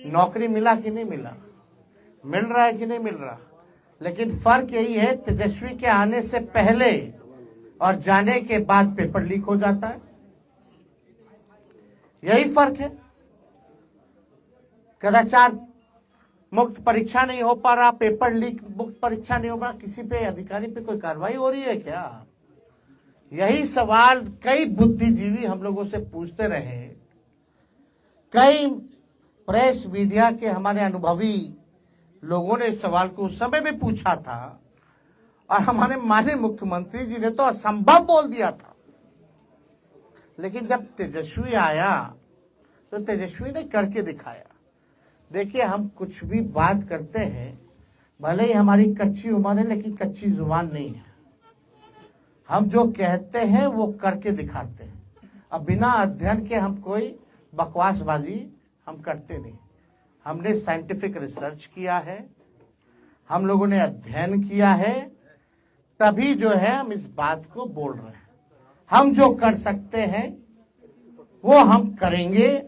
नौकरी मिला कि नहीं मिला, मिल रहा है कि नहीं मिल रहा। लेकिन फर्क यही है, तेजस्वी के आने से पहले और जाने के बाद पेपर लीक हो जाता है, यही फर्क है। कदाचार मुक्त परीक्षा नहीं हो पा रहा, पेपर लीक मुक्त परीक्षा नहीं हो पा रहा, किसी पे अधिकारी पे कोई कार्रवाई हो रही है क्या? यही सवाल कई बुद्धिजीवी हम लोगों से पूछते रहे, कई प्रेस मीडिया के हमारे अनुभवी लोगों ने इस सवाल को उस समय में पूछा था, और हमारे माननीय मुख्यमंत्री जी ने तो असंभव बोल दिया था। लेकिन जब तेजस्वी आया तो तेजस्वी ने करके दिखाया। देखिए, हम कुछ भी बात करते हैं, भले ही हमारी कच्ची उम्र है, लेकिन कच्ची जुबान नहीं है। हम जो कहते हैं वो करके दिखाते हैं। अब बिना अध्ययन के हम कोई बकवासबाजी हम करते नहीं। हमने साइंटिफिक रिसर्च किया है, हम लोगों ने अध्ययन किया है, तभी जो है हम इस बात को बोल रहे हैं। हम जो कर सकते हैं वो हम करेंगे,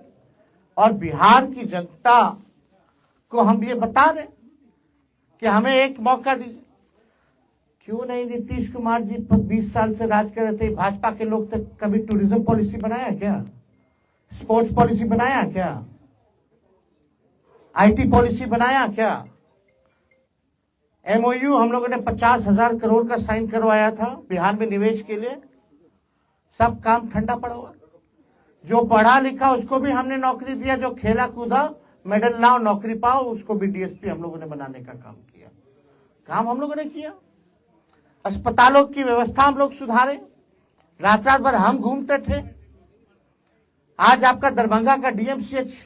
और बिहार की जनता को हम ये बता दें कि हमें एक मौका दीजिए। क्यों नहीं? नीतीश कुमार जी 20 साल से राज कर रहे थे, भाजपा के लोग तक कभी टूरिज्म पॉलिसी बनाया क्या? स्पोर्ट्स पॉलिसी बनाया क्या? आईटी पॉलिसी बनाया क्या? एमओयू हम लोगों ने 50,000 करोड़ का साइन करवाया था बिहार में निवेश के लिए, सब काम ठंडा पड़ा हुआ। जो पढ़ा लिखा उसको भी हमने नौकरी दिया, जो खेला कूदा मेडल लाओ नौकरी पाओ उसको भी डीएसपी हम लोगों ने बनाने का काम किया। काम हम लोगों ने किया। अस्पतालों की व्यवस्था हम लोग सुधारे, रात रात भर हम घूमते थे। आज आपका दरभंगा का डीएमसीएच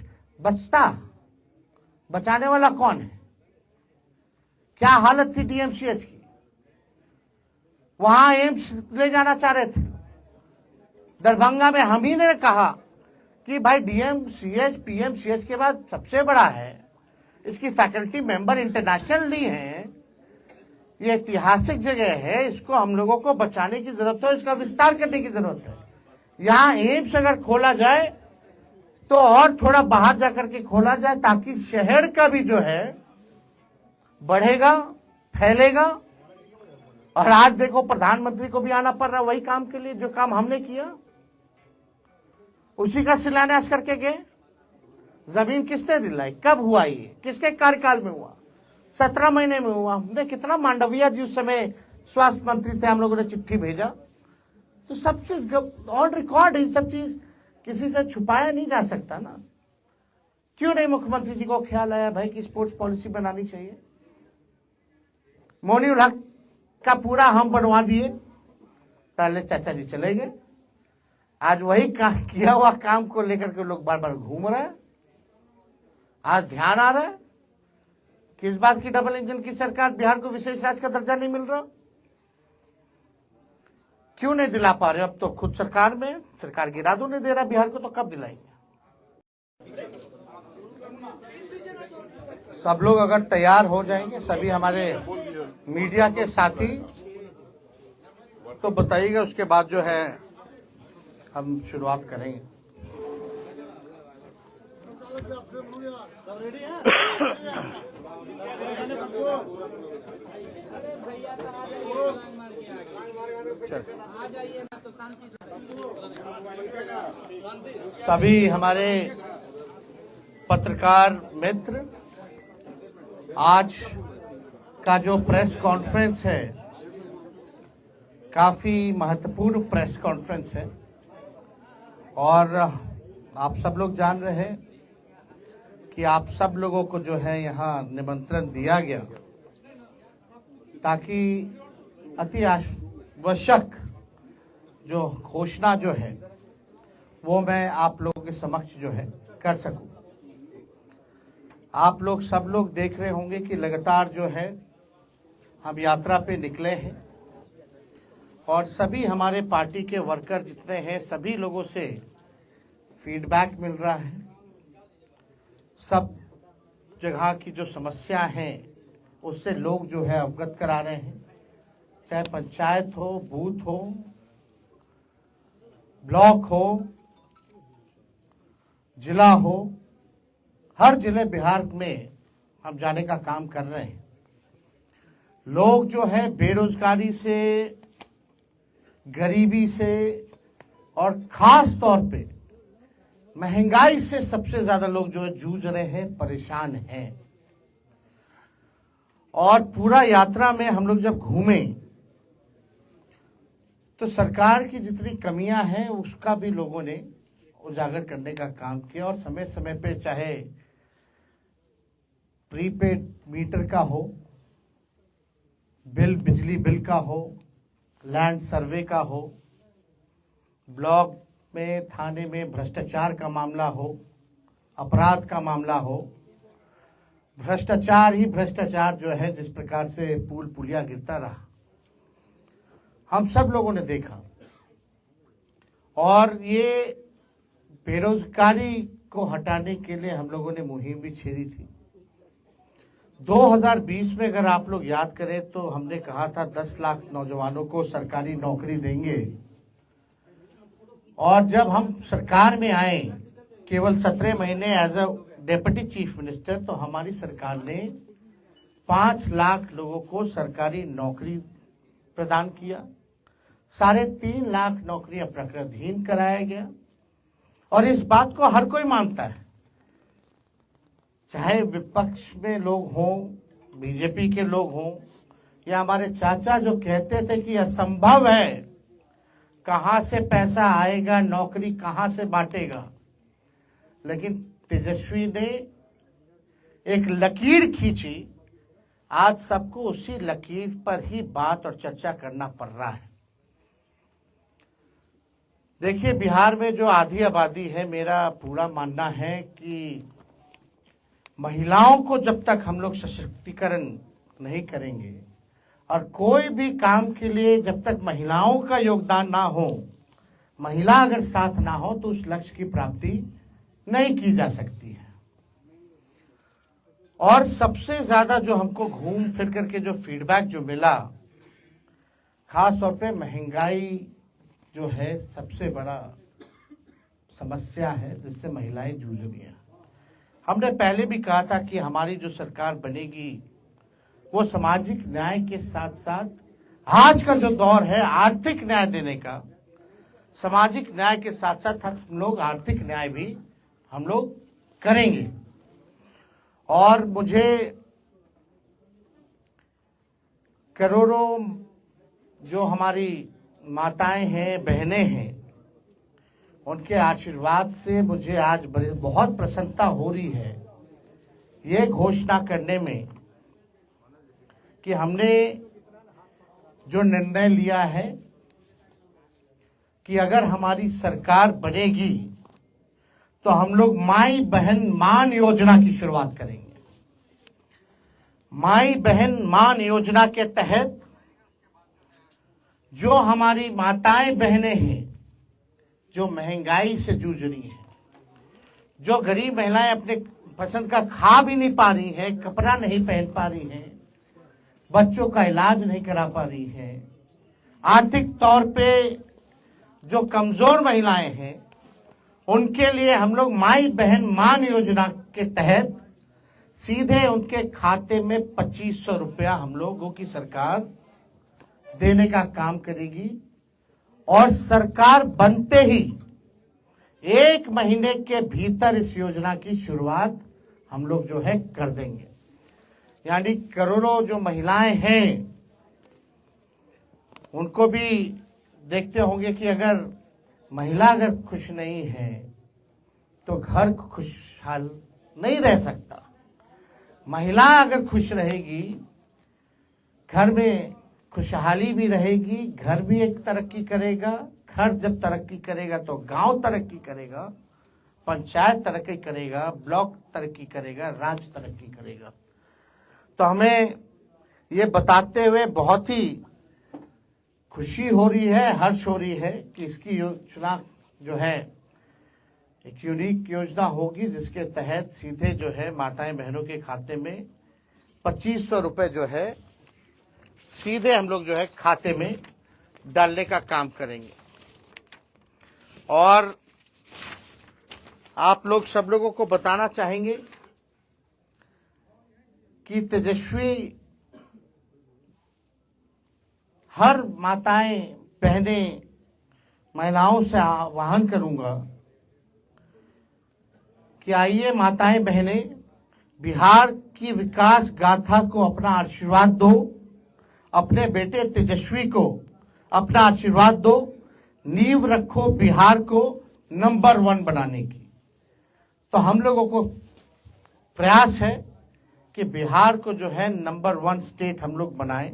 बचाने वाला कौन है? क्या हालत थी डीएमसीएच की? वहां एम्स ले जाना चाह रहे थे। दरभंगा में हम ही ने कहा कि भाई डीएमसीएच पीएमसीएच के बाद सबसे बड़ा है, इसकी फैकल्टी मेंबर इंटरनेशनली है, ये ऐतिहासिक जगह है, इसको हम लोगों को बचाने की जरूरत है, इसका विस्तार करने की जरूरत है। यहाँ एम्स अगर खोला जाए तो और थोड़ा बाहर जाकर के खोला जाए, ताकि शहर का भी जो है बढ़ेगा, फैलेगा। और आज देखो, प्रधानमंत्री को भी आना पड़ रहा वही काम के लिए, जो काम हमने किया उसी का शिलान्यास करके गए। जमीन किसने दिलाई? कब हुआ? ये किसके कार्यकाल में हुआ? 17 महीने में हुआ। हमने कितना, मांडविया जी उस समय स्वास्थ्य मंत्री थे, हम लोगों ने चिट्ठी भेजा। तो सब चीज ऑन रिकॉर्ड है, सब चीज किसी से छुपाया नहीं जा सकता ना। क्यों नहीं मुख्यमंत्री जी को ख्याल आया भाई कि स्पोर्ट्स पॉलिसी बनानी चाहिए? मोनी हक का पूरा हम बनवा दिए, पहले चाचा जी चले गए। आज वही किया हुआ काम को लेकर के लोग बार बार घूम रहे हैं। आज ध्यान आ रहा है किस बात की? डबल इंजन की सरकार, बिहार को विशेष राज्य का दर्जा नहीं मिल रहा। क्यों नहीं दिला पा रहे? अब तो खुद सरकार में, सरकार गिरा दो, नहीं दे रहा बिहार को, तो कब दिलाएंगे? सब लोग अगर तैयार हो जाएंगे, सभी हमारे मीडिया के साथी, तो बताइएगा, उसके बाद जो है हम शुरुआत करेंगे। सभी हमारे पत्रकार मित्र, आज का जो प्रेस कॉन्फ्रेंस है काफी महत्वपूर्ण प्रेस कॉन्फ्रेंस है, और आप सब लोग जान रहे हैं कि आप सब लोगों को जो है यहाँ निमंत्रण दिया गया, ताकि अति आवश्यक जो घोषणा जो है वो मैं आप लोगों के समक्ष जो है कर सकूं। आप लोग सब लोग देख रहे होंगे कि लगातार जो है हम यात्रा पे निकले हैं, और सभी हमारे पार्टी के वर्कर जितने हैं, सभी लोगों से फीडबैक मिल रहा है। सब जगह की जो समस्या है उससे लोग जो है अवगत करा रहे हैं, चाहे पंचायत हो, बूथ हो, ब्लॉक हो, जिला हो, हर जिले बिहार में हम जाने का काम कर रहे हैं। लोग जो है बेरोजगारी से, गरीबी से और खास तौर पे महंगाई से सबसे ज्यादा लोग जो है जूझ रहे हैं, परेशान हैं। और पूरा यात्रा में हम लोग जब घूमे तो सरकार की जितनी कमियां हैं उसका भी लोगों ने उजागर करने का काम किया। और समय समय पे चाहे प्रीपेड मीटर का हो, बिजली बिल का हो, लैंड सर्वे का हो, ब्लॉक में थाने में भ्रष्टाचार का मामला हो, अपराध का मामला हो, भ्रष्टाचार ही भ्रष्टाचार जो है, जिस प्रकार से पुल पुलिया गिरता रहा हम सब लोगों ने देखा। और ये बेरोजगारी को हटाने के लिए हम लोगों ने मुहिम भी छेड़ी थी। 2020 में अगर आप लोग याद करें तो हमने कहा था 10 लाख नौजवानों को सरकारी नौकरी देंगे। और जब हम सरकार में आए केवल 17 महीने as a deputy chief minister, तो हमारी सरकार ने 5 लाख लोगों को सरकारी नौकरी प्रदान किया। 3.5 लाख नौकरियां प्रक्रियाधीन कराया गया। और इस बात को हर कोई मानता है, चाहे विपक्ष में लोग हों, बीजेपी के लोग हों, या हमारे चाचा जो कहते थे कि असंभव है, कहां से पैसा आएगा, नौकरी कहां से बांटेगा। लेकिन तेजस्वी ने एक लकीर खींची। आज सबको उसी लकीर पर ही बात और चर्चा करना पड़ रहा है। देखिए, बिहार में जो आधी आबादी है, मेरा पूरा मानना है कि महिलाओं को जब तक हम लोग सशक्तिकरण नहीं करेंगे और कोई भी काम के लिए जब तक महिलाओं का योगदान ना हो, महिला अगर साथ ना हो, तो उस लक्ष्य की प्राप्ति नहीं की जा सकती है। और सबसे ज्यादा जो हमको घूम फिर करके जो फीडबैक जो मिला, खास तौर पे महंगाई जो है सबसे बड़ा समस्या है जिससे महिलाएं जूझ रही हैं। हमने पहले भी कहा था कि हमारी जो सरकार बनेगी वो सामाजिक न्याय के साथ साथ आज का जो दौर है आर्थिक न्याय देने का, सामाजिक न्याय के साथ साथ हम लोग आर्थिक न्याय भी हम लोग करेंगे। और मुझे करोड़ों जो हमारी माताएं हैं, बहनें हैं, उनके आशीर्वाद से मुझे आज बहुत प्रसन्नता हो रही है ये घोषणा करने में कि हमने जो निर्णय लिया है कि अगर हमारी सरकार बनेगी तो हम लोग माई बहन मान योजना की शुरुआत करेंगे। माई बहन मान योजना के तहत जो हमारी माताएं बहनें हैं जो महंगाई से जूझ रही हैं, जो गरीब महिलाएं अपने पसंद का खा भी नहीं पा रही हैं, कपड़ा नहीं पहन पा रही हैं, बच्चों का इलाज नहीं करा पा रही हैं, आर्थिक तौर पे जो कमजोर महिलाएं हैं, उनके लिए हम लोग माई बहन मान योजना के तहत सीधे उनके खाते में 2500 रुपया हम लोगों की सरकार देने का काम करेगी। और सरकार बनते ही 1 महीने के भीतर इस योजना की शुरुआत हम लोग जो है कर देंगे। यानी करोड़ों जो महिलाएं हैं उनको भी देखते होंगे कि अगर महिला अगर खुश नहीं है तो घर खुशहाल नहीं रह सकता। महिला अगर खुश रहेगी, घर में खुशहाली भी रहेगी, घर भी एक तरक्की करेगा। घर जब तरक्की करेगा तो गांव तरक्की करेगा, पंचायत तरक्की करेगा, ब्लॉक तरक्की करेगा, राज्य तरक्की करेगा। तो हमें ये बताते हुए बहुत ही खुशी हो रही है, हर्ष हो रही है कि इसकी योजना जो है एक यूनिक योजना होगी जिसके तहत सीधे जो है माताएं बहनों के खाते में 2500 रुपए जो है सीधे हम लोग जो है खाते में डालने का काम करेंगे। और आप लोग सब लोगों को बताना चाहेंगे कि तेजस्वी हर माताएं बहनें महिलाओं से आह्वान करूंगा कि आइए माताएं बहनें, बिहार की विकास गाथा को अपना आशीर्वाद दो, अपने बेटे तेजस्वी को अपना आशीर्वाद दो, नींव रखो बिहार को नंबर 1 बनाने की। तो हम लोगों को प्रयास है कि बिहार को जो है नंबर 1 स्टेट हम लोग बनाएं।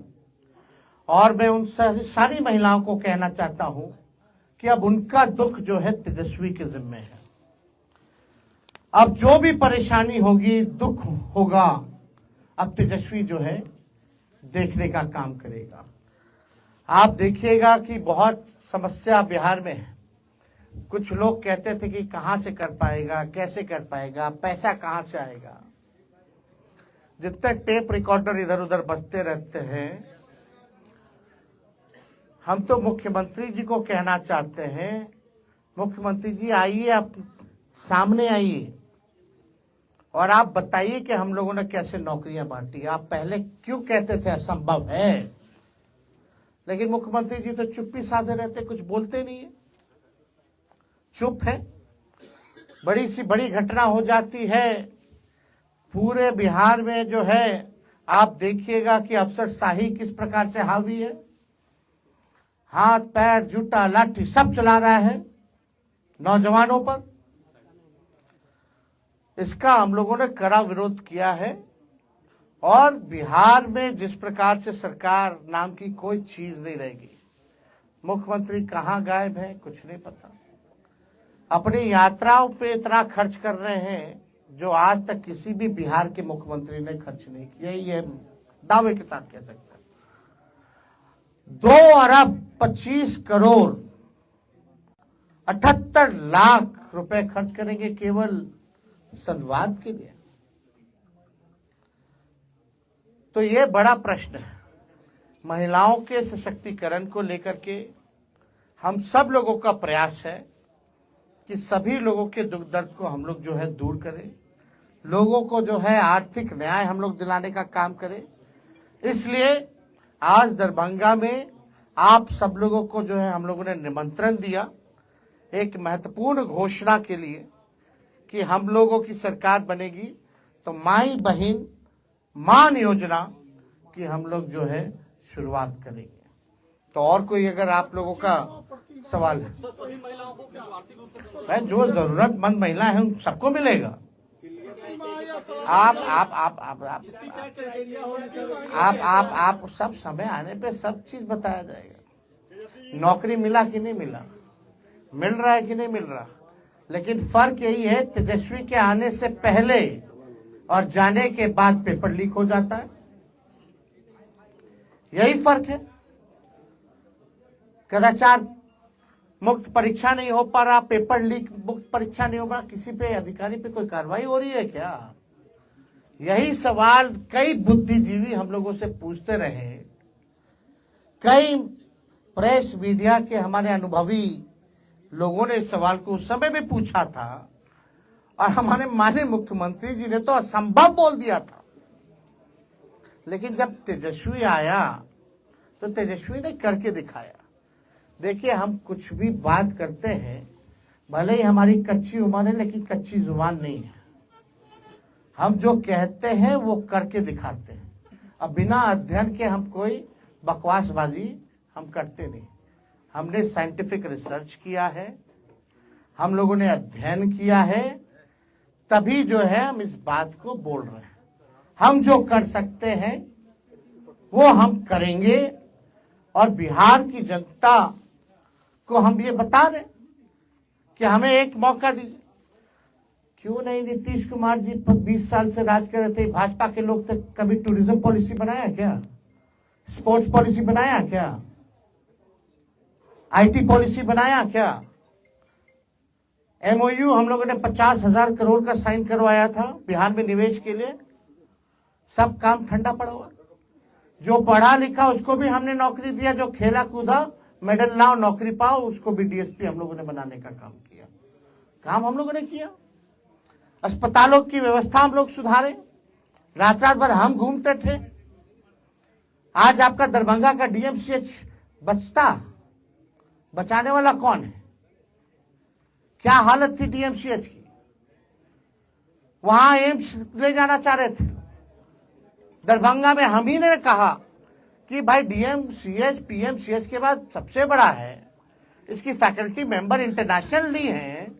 और मैं उन सारी महिलाओं को कहना चाहता हूं कि अब उनका दुख जो है तेजस्वी के जिम्मे है। अब जो भी परेशानी होगी, दुख होगा, अब तेजस्वी जो है देखने का काम करेगा। आप देखिएगा कि बहुत समस्या बिहार में है। कुछ लोग कहते थे कि कहां से कर पाएगा, कैसे कर पाएगा, पैसा कहां से आएगा। जितने टेप रिकॉर्डर इधर उधर बजते रहते हैं, हम तो मुख्यमंत्री जी को कहना चाहते हैं, मुख्यमंत्री जी आइए, आप सामने आइए और आप बताइए कि हम लोगों ने कैसे नौकरियां बांटी। आप पहले क्यों कहते थे असंभव है, लेकिन मुख्यमंत्री जी तो चुप्पी साधे रहते, कुछ बोलते नहीं है, चुप है। बड़ी सी बड़ी घटना हो जाती है पूरे बिहार में जो है, आप देखिएगा कि अफसरशाही किस प्रकार से हावी है। हाथ पैर जूता लाठी सब चला रहा है नौजवानों पर। इसका हम लोगों ने कड़ा विरोध किया है। और बिहार में जिस प्रकार से सरकार नाम की कोई चीज नहीं रहेगी। मुख्यमंत्री कहां गायब है, कुछ नहीं पता। अपनी यात्राओं पे इतना खर्च कर रहे हैं जो आज तक किसी भी बिहार के मुख्यमंत्री ने खर्च नहीं किया, ये दावे के साथ कह सकते हैं। 2 अरब 25 करोड़ 78 लाख रुपए खर्च करेंगे केवल संवाद के लिए। तो ये बड़ा प्रश्न है। महिलाओं के सशक्तिकरण को लेकर के हम सब लोगों का प्रयास है कि सभी लोगों के दुख दर्द को हम लोग जो है दूर करें, लोगों को जो है आर्थिक न्याय हम लोग दिलाने का काम करें। इसलिए आज दरभंगा में आप सब लोगों को जो है हम लोगों ने निमंत्रण दिया एक महत्वपूर्ण घोषणा के लिए कि हम लोगों की सरकार बनेगी तो माई बहन मान योजना की हम लोग जो है शुरुआत करेंगे। तो और कोई अगर आप लोगों का सवाल है, जो जरूरतमंद महिला है उन सबको मिलेगा। आप सब समय आने पे सब चीज बताया जाएगा। नौकरी मिला कि नहीं मिला, मिल रहा है कि नहीं मिल रहा, लेकिन फर्क यही है तेजस्वी के आने से पहले और जाने के बाद पेपर लीक हो जाता है, यही फर्क है। कदाचार मुक्त परीक्षा नहीं हो पा रहा, पेपर लीक मुक्त परीक्षा नहीं हो पा रहा, किसी पे अधिकारी पे कोई कार्रवाई हो रही है क्या? यही सवाल कई बुद्धिजीवी हम लोगों से पूछते रहे। कई प्रेस मीडिया के हमारे अनुभवी लोगों ने इस सवाल को उस समय भी पूछा था और हमारे माननीय मुख्यमंत्री जी ने तो असंभव बोल दिया था। लेकिन जब तेजस्वी आया तो तेजस्वी ने करके दिखाया। देखिए, हम कुछ भी बात करते हैं, भले ही हमारी कच्ची उम्र है लेकिन कच्ची जुबान नहीं है। हम जो कहते हैं वो करके दिखाते हैं। अब बिना अध्ययन के हम कोई बकवासबाजी हम करते नहीं। हमने साइंटिफिक रिसर्च किया है, हम लोगों ने अध्ययन किया है, तभी जो है हम इस बात को बोल रहे हैं। हम जो कर सकते हैं वो हम करेंगे और बिहार की जनता को हम ये बता दें कि हमें एक मौका दीजिए। क्यों नहीं? नीतीश कुमार जी 20 साल से राज कर रहे थे, भाजपा के लोग तक कभी टूरिज्म पॉलिसी बनाया क्या? स्पोर्ट्स पॉलिसी बनाया क्या? आईटी पॉलिसी बनाया क्या? एमओयू हम लोगों ने 50,000 करोड़ का साइन करवाया था बिहार में निवेश के लिए, सब काम ठंडा पड़ा हुआ। जो पढ़ा लिखा उसको भी हमने नौकरी दिया, जो खेला कूदा मेडल लाओ नौकरी पाओ उसको भी डीएसपी हम लोगों ने बनाने का काम किया। काम हम लोगों ने किया। अस्पतालों की व्यवस्था हम लोग सुधारे, रात रात भर हम घूमते थे। आज आपका दरभंगा का डीएमसीएच बचाने वाला कौन है? क्या हालत थी डीएमसीएच की? वहां एम्स ले जाना चाह रहे थे। दरभंगा में हम ही ने कहा कि भाई डीएमसीएच पीएमसीएच के बाद सबसे बड़ा है, इसकी फैकल्टी मेंबर इंटरनेशनली है,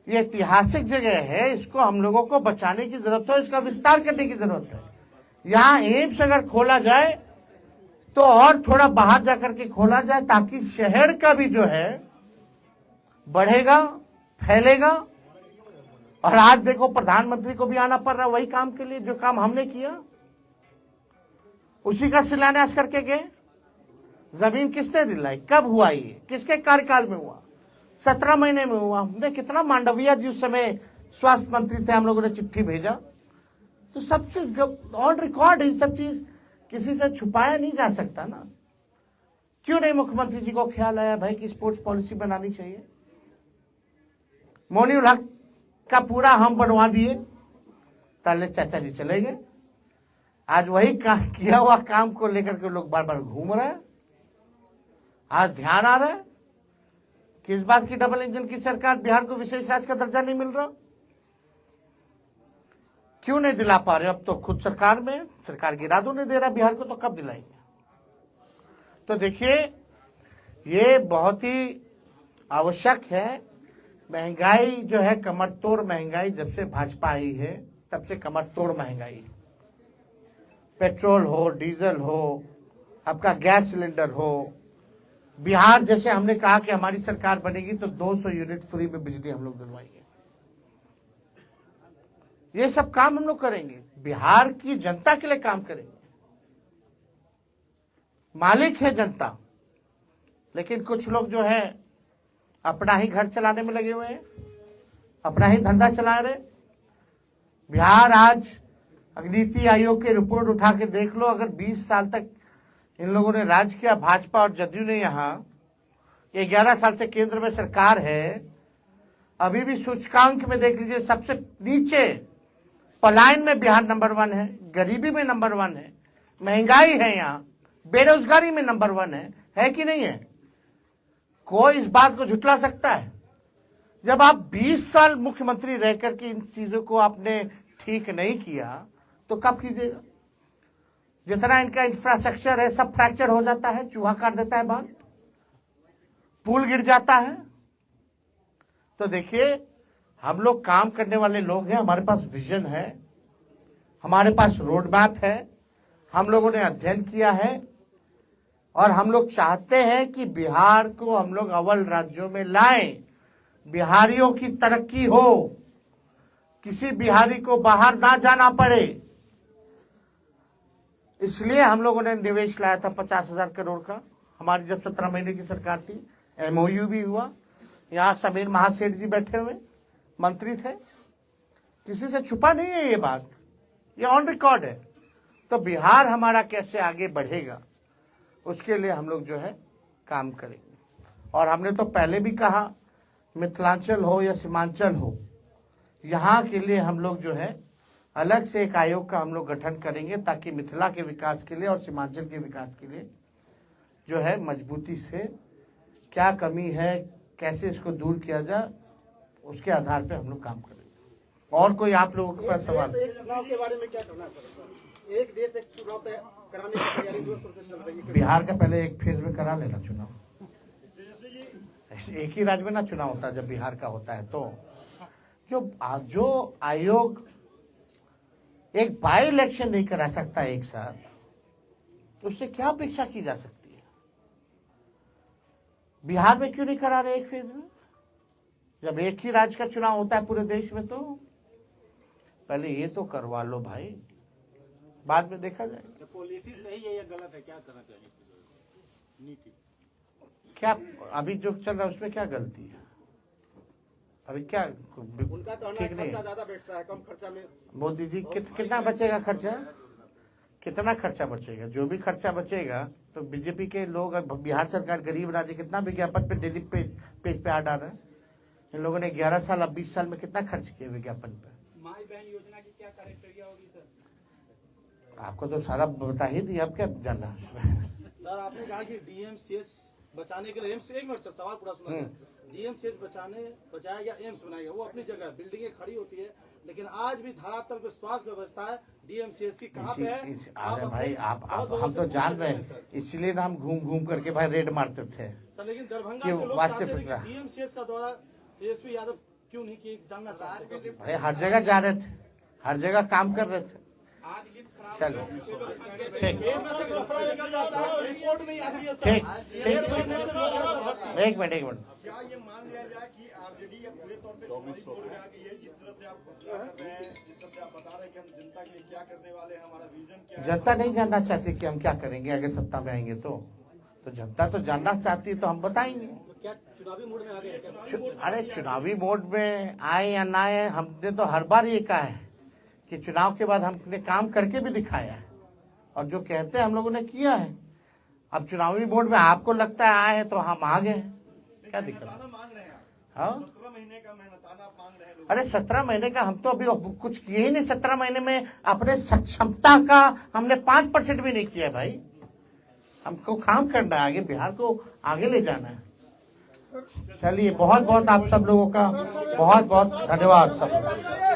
ये ऐतिहासिक जगह है, इसको हम लोगों को बचाने की जरूरत है, इसका विस्तार करने की जरूरत है। यहां एम्स अगर खोला जाए तो और थोड़ा बाहर जाकर के खोला जाए, ताकि शहर का भी जो है बढ़ेगा, फैलेगा। और आज देखो प्रधानमंत्री को भी आना पड़ रहा है वही काम के लिए, जो काम हमने किया उसी का शिलान्यास करके गए। जमीन किसने दिलाई? कब हुआ? ये किसके कार्यकाल में हुआ? 17 महीने में हुआ। हमने कितना, मांडविया जी उस समय स्वास्थ्य मंत्री थे, हम लोगों ने चिट्ठी भेजा। तो सब चीज ऑन रिकॉर्ड है, सब चीज किसी से छुपाया नहीं जा सकता ना। क्यों नहीं मुख्यमंत्री जी को ख्याल आया भाई कि स्पोर्ट्स पॉलिसी बनानी चाहिए? मोनी उल हक का पूरा हम बनवा दिए, ताले चाचा जी चले गए। आज वही किया हुआ काम को लेकर के लोग बार बार घूम रहे हैं। आज ध्यान आ रहा है कि इस बात की डबल इंजन की सरकार, बिहार को विशेष राज्य का दर्जा नहीं मिल रहा। क्यों नहीं दिला पा रहे? अब तो खुद सरकार में, सरकार गिरा दो, नहीं दे रहा बिहार को, तो कब दिलाएंगे? तो देखिए, ये बहुत ही आवश्यक है। महंगाई जो है, कमर तोड़ महंगाई, जब से भाजपा आई है तब से कमर तोड़ महंगाई। पेट्रोल हो, डीजल हो, आपका गैस सिलेंडर हो। बिहार जैसे हमने कहा कि हमारी सरकार बनेगी तो 200 यूनिट फ्री में बिजली हम लोग दिलवाएंगे। ये सब काम हम लोग करेंगे, बिहार की जनता के लिए काम करेंगे। मालिक है जनता, लेकिन कुछ लोग जो है अपना ही घर चलाने में लगे हुए हैं, अपना ही धंधा चला रहे। बिहार आज नीति आयोग के रिपोर्ट उठा के देख लो, अगर 20 साल तक इन लोगों ने राज किया, भाजपा और जदयू ने, यहाँ 11 साल से केंद्र में सरकार है, अभी भी सूचकांक में देख लीजिए सबसे नीचे, पलायन में बिहार नंबर 1 है, गरीबी में नंबर 1 है, महंगाई है, यहाँ बेरोजगारी में नंबर 1 है कि नहीं है? कोई इस बात को झुठला सकता है? जब आप 20 साल मुख्यमंत्री रह करके इन चीजों को आपने ठीक नहीं किया तो कब कीजिएगा? जितना इनका इंफ्रास्ट्रक्चर है सब फ्रैक्चर हो जाता है, चूहा काट देता है बाल, पुल गिर जाता है। तो देखिए, हम लोग काम करने वाले लोग हैं, हमारे पास विजन है, हमारे पास रोड मैप है, हम लोगों ने अध्ययन किया है, और हम लोग चाहते हैं कि बिहार को हम लोग अव्वल राज्यों में लाएं, बिहारियों की तरक्की हो, किसी बिहारी को बाहर ना जाना पड़े। इसलिए हम लोगों ने निवेश लाया था 50,000 करोड़ का, हमारी जब 17 महीने की सरकार थी। MOU भी हुआ, यहाँ समीर महासेठ जी बैठे हुए मंत्री थे, किसी से छुपा नहीं है ये बात, ये ऑन रिकॉर्ड है। तो बिहार हमारा कैसे आगे बढ़ेगा, उसके लिए हम लोग जो है काम करेंगे। और हमने तो पहले भी कहा, मिथिलांचल हो या सीमांचल हो, यहाँ के लिए हम लोग जो है अलग से एक आयोग का हम लोग गठन करेंगे, ताकि मिथिला के विकास के लिए और सीमांचल के विकास के लिए जो है मजबूती से क्या कमी है, कैसे इसको दूर किया जाए, उसके आधार पे हम लोग काम करेंगे। और कोई आप लोगों के पास सवाल? चुनाव के बारे में क्या कहना है? एक देश एक चुनाव कराने की तैयारी जोर शोर से चल रही है। बिहार का पहले एक फेज में करा लेना चुनाव, एक ही राज्य में ना चुनाव होता है। जब बिहार का होता है तो जो आयोग एक बाई इलेक्शन नहीं करा सकता एक साथ, तो उससे क्या अपेक्षा की जा सकती है? बिहार में क्यों नहीं करा रहे एक फेज में? जब एक ही राज्य का चुनाव होता है पूरे देश में, तो पहले ये तो करवा लो भाई, बाद में देखा जाएगा। पॉलिसी सही है या गलत है, क्या करना चाहिए? नीति क्या अभी जो चल रहा है उसमें क्या गलती है? अभी क्या उनका कहना है खर्चा ज्यादा बैठता है, कम खर्चा में। मोदी जी कितना बचेगा खर्चा? कितना खर्चा बचेगा? जो भी खर्चा बचेगा तो बीजेपी के लोग, बिहार सरकार गरीब राज्य, कितना विज्ञापन पे डेली पेज पे आ डाल रहे हैं। इन लोगों ने 11 साल, अब 20 साल में कितना खर्च किया विज्ञापन पे? माई बहन योजना की क्या क्राइटेरिया होगी सर? आपको तो सारा बता ही दिया, अब क्या जानना है उसमें। सर आपने कहा कि डीएमसीएच बचाने के लिए एम्स, एक मिनट सर सवाल पूरा सुना जाए। डीएमसीएच बचाया गया, एम्स बनाया गया, वो अपनी जगह बिल्डिंगें खड़ी होती है, लेकिन आज भी धरातल पे स्वास्थ्य व्यवस्था है डीएमसीएच की कहाँ पे है? अरे भाई आप हम तो जान रहे हैं, इसलिए ना हम घूम घूम करके भाई रेड मारते थे सर, लेकिन दरभंगा कि के लोग वास्ते चाहते थे फिकरा। कि डीएमसीएच का दौरा एसपी यादव क्यों नहीं किए, जानना चाहते हैं। भाई हर जगह जा रहे थे, हर जगह काम कर रहे थे। चलो ठीक रिपोर्ट नहीं आती है ठीक सर। ठीक, एक मिनट क्या ये मान लिया जाए कि आरजेडी अब पूरे तौर पे चुनावी मोड़ में आ गई है? जिस तरह से आप फैसला कर रहे हैं, जिस तरह से आप बता रहे हैं कि हम जनता के लिए क्या करने वाले हैं, हमारा विजन क्या है। जनता नहीं जानना चाहती कि हम क्या करेंगे अगर सत्ता में आएंगे तो जनता तो जानना चाहती है, तो हम बताएंगे। क्या चुनावी मोड में आ गए हैं क्या? अरे चुनावी मोड में आए या ना आए, हमने तो हर बार ये कहा है कि चुनाव के बाद हमने काम करके भी दिखाया है, और जो कहते हैं हम लोगों ने किया है। अब चुनावी मोड में आपको लगता है आए हैं तो हम आ गए, क्या दिक्कत है? मांग रहे हैं आप? हाँ 17 महीने का मेहनताना आप मांग रहे हैं लोग। अरे 17 महीने का हम तो अभी कुछ किए ही नहीं। 17 महीने में अपने क्षमता का हमने 5% भी नहीं किया भाई। हमको काम करना है, आगे बिहार को आगे ले जाना है। चलिए बहुत बहुत आप सब लोगों का बहुत बहुत धन्यवाद सब।